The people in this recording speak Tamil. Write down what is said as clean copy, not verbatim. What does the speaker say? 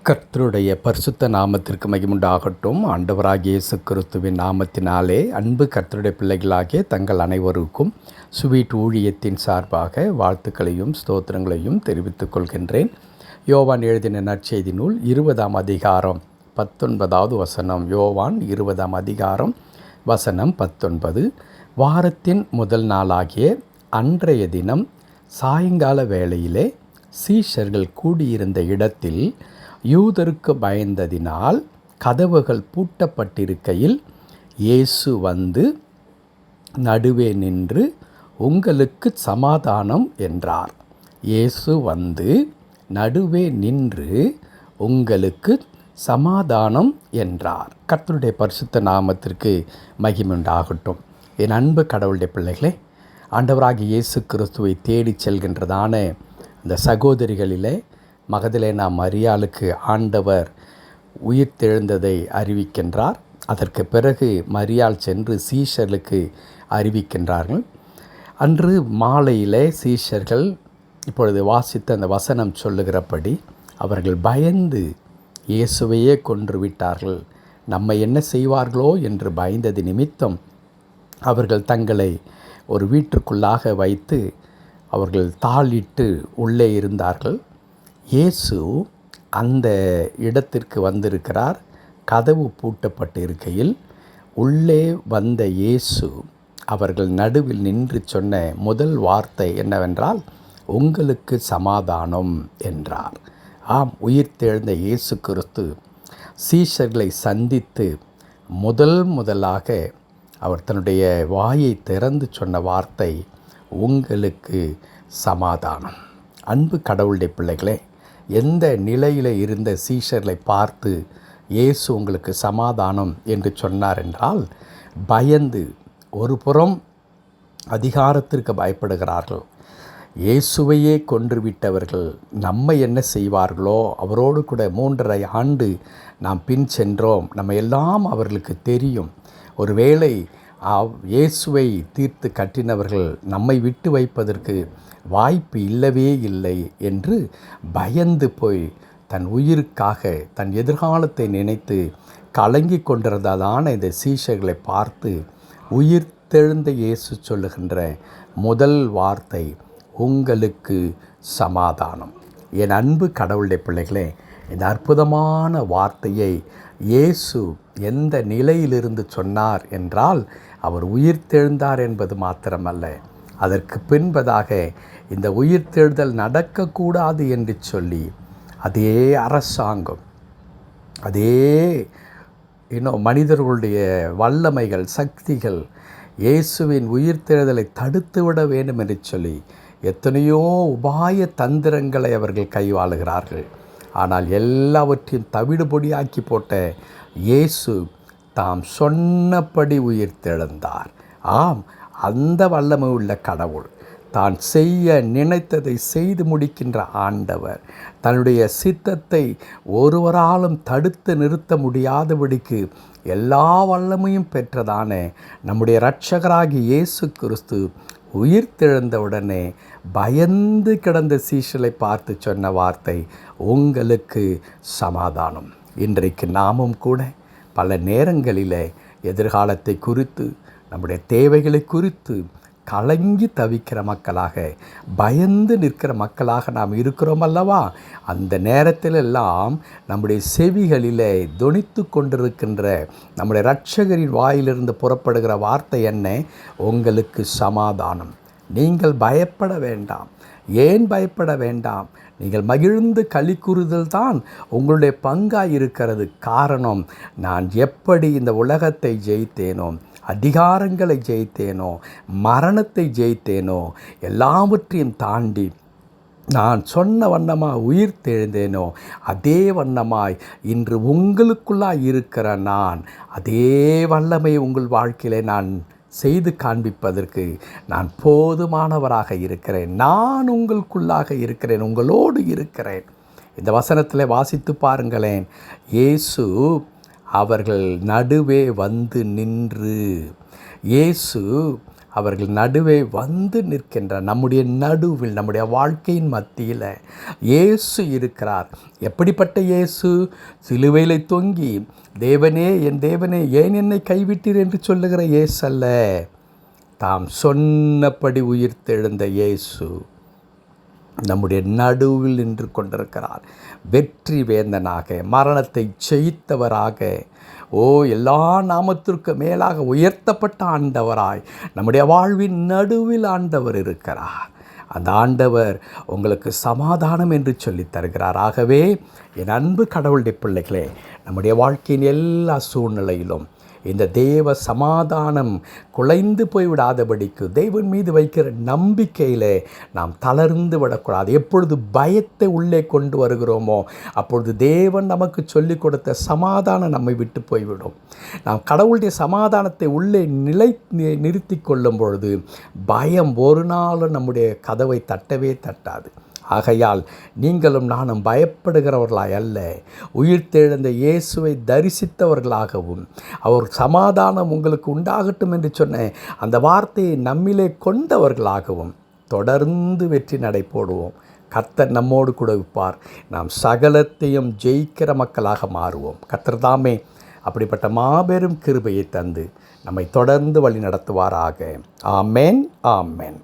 கர்த்தருடைய பரிசுத்த நாமத்திற்கு மகிமுண்டாகட்டும். ஆண்டவராகிய இயேசு கிறிஸ்துவின் நாமத்தினாலே அன்பு கர்த்தருடைய பிள்ளைகளாகிய தங்கள் அனைவருக்கும் ஸ்வீட் ஊழியத்தின் சார்பாக வாழ்த்துக்களையும் ஸ்தோத்திரங்களையும் தெரிவித்துக் கொள்கின்றேன். யோவான் எழுதின நற்செய்தி நூல் 20ஆம் அதிகாரம் 19வது வசனம். யோவான் 20ஆம் அதிகாரம் வசனம் 19. வாரத்தின் முதல் நாளாகிய அன்றைய தினம் சாயங்கால வேளையிலே சீஷர்கள் கூடியிருந்த இடத்தில் யூதருக்கு பயந்ததினால் கதவுகள் பூட்டப்பட்டிருக்கையில் இயேசு வந்து நடுவே நின்று உங்களுக்கு சமாதானம் என்றார். இயேசு வந்து நடுவே நின்று உங்களுக்கு சமாதானம் என்றார். கர்த்தருடைய பரிசுத்த நாமத்திற்கு மகிமையுண்டாகட்டும். என் அன்பு கடவுளுடைய பிள்ளைகளே, ஆண்டவராகிய இயேசு கிறிஸ்துவை தேடிச் செல்கின்றதான இந்த சகோதரிகளிலே மகதலேனா மரியாளுக்கு ஆண்டவர் உயிர்த்தெழுந்ததை அறிவிக்கின்றார். அதற்கு பிறகு மரியாள் சென்று சீஷர்களுக்கு அறிவிக்கின்றார்கள். அன்று மாலையிலே சீஷர்கள் இப்பொழுது வாசித்த அந்த வசனம் சொல்லுகிறபடி அவர்கள் பயந்து இயேசுவையே கொன்று விட்டார்கள், நம்மை என்ன செய்வார்களோ என்று பயந்தது நிமித்தம் அவர்கள் தங்களை ஒரு வீட்டுக்குள்ளாக வைத்து அவர்கள் தாளிட்டு உள்ளே இருந்தார்கள். இயேசு அந்த இடத்திற்கு வந்திருக்கிறார். கதவு பூட்டப்பட்டு இருக்கையில் உள்ளே வந்த இயேசு அவர்கள் நடுவில் நின்று சொன்ன முதல் வார்த்தை என்னவென்றால், உங்களுக்கு சமாதானம் என்றார். ஆம், உயிர்த்தெழுந்த இயேசு கிறிஸ்து சீஷர்களை சந்தித்து முதலாக அவர் தன்னுடைய வாயை திறந்து சொன்ன வார்த்தை, உங்களுக்கு சமாதானம். அன்பு கடவுளுடைய பிள்ளைகளே, எந்த நிலையில் இருந்த சீஷர்களை பார்த்து இயேசு உங்களுக்கு சமாதானம் என்று சொன்னார் என்றால், பயந்து ஒரு புறம் அதிகாரத்திற்கு பயப்படுகிறார்கள். இயேசுவையே கொன்றுவிட்டவர்கள் நம்மை என்ன செய்வார்களோ, அவரோடு கூட 3.5 ஆண்டு நாம் பின் சென்றோம், நம்ம எல்லாம் அவர்களுக்கு தெரியும். ஒருவேளை இயேசுவை தீர்த்து கட்டினவர்கள் நம்மை விட்டு வைப்பதற்கு வாய்ப்பு இல்லவே இல்லை என்று பயந்து போய் தன் உயிருக்காக தன் எதிர்காலத்தை நினைத்து கலங்கி கொண்டிருந்ததான இந்த சீஷர்களை பார்த்து உயிர்த்தெழுந்த இயேசு சொல்லுகின்ற முதல் வார்த்தை, உங்களுக்கு சமாதானம். என் அன்பு கடவுளுடைய பிள்ளைகளே, இந்த அற்புதமான வார்த்தையை இயேசு எந்த நிலையிலிருந்து சொன்னார் என்றால், அவர் உயிர்த்தெழுந்தார் என்பது மாத்திரமல்ல, அதற்கு பின்பதாக இந்த உயிர்த்தெழுதல் நடக்கக்கூடாது என்று சொல்லி அதே அரசாங்கம், அதே மனிதர்களுடைய வல்லமைகள், சக்திகள் இயேசுவின் உயிர்த்தெழுதலை தடுத்து விட வேண்டும் என்று சொல்லி எத்தனையோ உபாய தந்திரங்களை அவர்கள் கையாளுகிறார்கள். ஆனால் எல்லாவற்றையும் தவிடுபொடியாக்கி போட்ட இயேசு தாம் சொன்னபடி உயிர்த்தெழுந்தார். ஆம், அந்த வல்லமை உள்ள கடவுள், தான் செய்ய நினைத்ததை செய்து முடிக்கின்ற ஆண்டவர், தன்னுடைய சித்தத்தை ஒருவராலும் தடுத்து நிறுத்த முடியாதபடிக்கு எல்லா வல்லமையும் பெற்றதான நம்முடைய இரட்சகராகிய இயேசு கிறிஸ்து உயிர்த்தெழுந்தவுடனே பயந்து கிடந்த சீஷலை பார்த்து சொன்ன வார்த்தை, உங்களுக்கு சமாதானம். இன்றைக்கு நாமும் கூட பல நேரங்களில் எதிர்காலத்தை குறித்து, நம்முடைய தேவைகளை குறித்து கலங்கி தவிக்கிற மக்களாக, பயந்து நிற்கிற மக்களாக நாம் இருக்கிறோம் அல்லவா? அந்த நேரத்திலெல்லாம் நம்முடைய செவிகளிலே தொனித்து கொண்டிருக்கின்ற நம்முடைய இரட்சகரின் வாயிலிருந்து புறப்படுகிற வார்த்தை என்ன? உங்களுக்கு சமாதானம். நீங்கள் பயப்பட வேண்டாம். ஏன் பயப்பட வேண்டாம்? நீங்கள் மகிழ்ந்து களி கூறுதல் தான் உங்களுடைய பங்காய் இருக்கிறது. காரணம், நான் எப்படி இந்த உலகத்தை ஜெயித்தேனோ, அதிகாரங்களை ஜெயித்தேனோ, மரணத்தை ஜெயித்தேனோ, எல்லாவற்றையும் தாண்டி நான் சொன்ன வண்ணமாக உயிர்த்தெழுந்தேனோ, அதே வண்ணமாய் இன்று உங்களுக்குள்ளாய் இருக்கிற நான் அதே வல்லமை உங்கள் வாழ்க்கையிலே நான் செய்து காண்பிப்பதற்கு நான் போதுமானவராக இருக்கிறேன். நான் உங்களுக்குள்ளாக இருக்கிறேன், உங்களோடு இருக்கிறேன். இந்த வசனத்தில் வாசித்து பாருங்களேன். இயேசு அவர்கள் நடுவே வந்து நின்று, இயேசு அவர்கள் நடுவே வந்து நிற்கின்றார். நம்முடைய நடுவில், நம்முடைய வாழ்க்கையின் மத்தியில் இயேசு இருக்கிறார். எப்படிப்பட்ட இயேசு? சிலுவையில் தொங்கி தேவனே, என் தேவனே, ஏன் என்னை கைவிட்டீர் என்று சொல்லுகிற இயேசு அல்ல. தாம் சொன்னபடி உயிர்த்தெழுந்த இயேசு நம்முடைய நடுவில் நின்று கொண்டிருக்கிறார். வெற்றி வேந்தனாக, மரணத்தை ஜெயித்தவராக, எல்லா நாமத்திற்கு மேலாக உயர்த்தப்பட்ட ஆண்டவராய் நம்முடைய வாழ்வின் நடுவில் ஆண்டவர் இருக்கிறார். அந்த ஆண்டவர் உங்களுக்கு சமாதானம் என்று சொல்லித் தருகிறார். ஆகவே என் அன்பு கடவுளுடைய பிள்ளைகளே, நம்முடைய வாழ்க்கையின் எல்லா சூழ்நிலையிலும் இந்த தேவ சமாதானம் குலைந்து போய்விடாதபடிக்கு தேவன் மீது வைக்கிற நம்பிக்கையில் நாம் தளர்ந்து விடக்கூடாது. எப்பொழுது பயத்தை உள்ளே கொண்டு வருகிறோமோ அப்பொழுது தேவன் நமக்கு சொல்லிக் கொடுத்த சமாதானம் நம்மை விட்டு போய்விடும். நாம் கடவுளுடைய சமாதானத்தை உள்ளே நிறுத்தி கொள்ளும் பொழுது பயம் ஒரு நாளும் நம்முடைய கதவை தட்டவே தட்டாது. ஆகையால் நீங்களும் நானும் பயப்படுகிறவர்களாய் அல்ல, உயிர்த்தெழுந்த இயேசுவை தரிசித்தவர்களாகவும், அவர் சமாதானம் உங்களுக்கு உண்டாகட்டும் என்று சொன்ன அந்த வார்த்தையை நம்மிலே கொண்டவர்களாகவும் தொடர்ந்து வெற்றி நடை போடுவோம். கர்த்தர் நம்மோடு கூட இருப்பார். நாம் சகலத்தையும் ஜெயிக்கிற மக்களாக மாறுவோம். கர்த்தர் தாமே அப்படிப்பட்ட மாபெரும் கிருபையை தந்து நம்மை தொடர்ந்து வழி நடத்துவாராக. ஆமென், ஆமென்.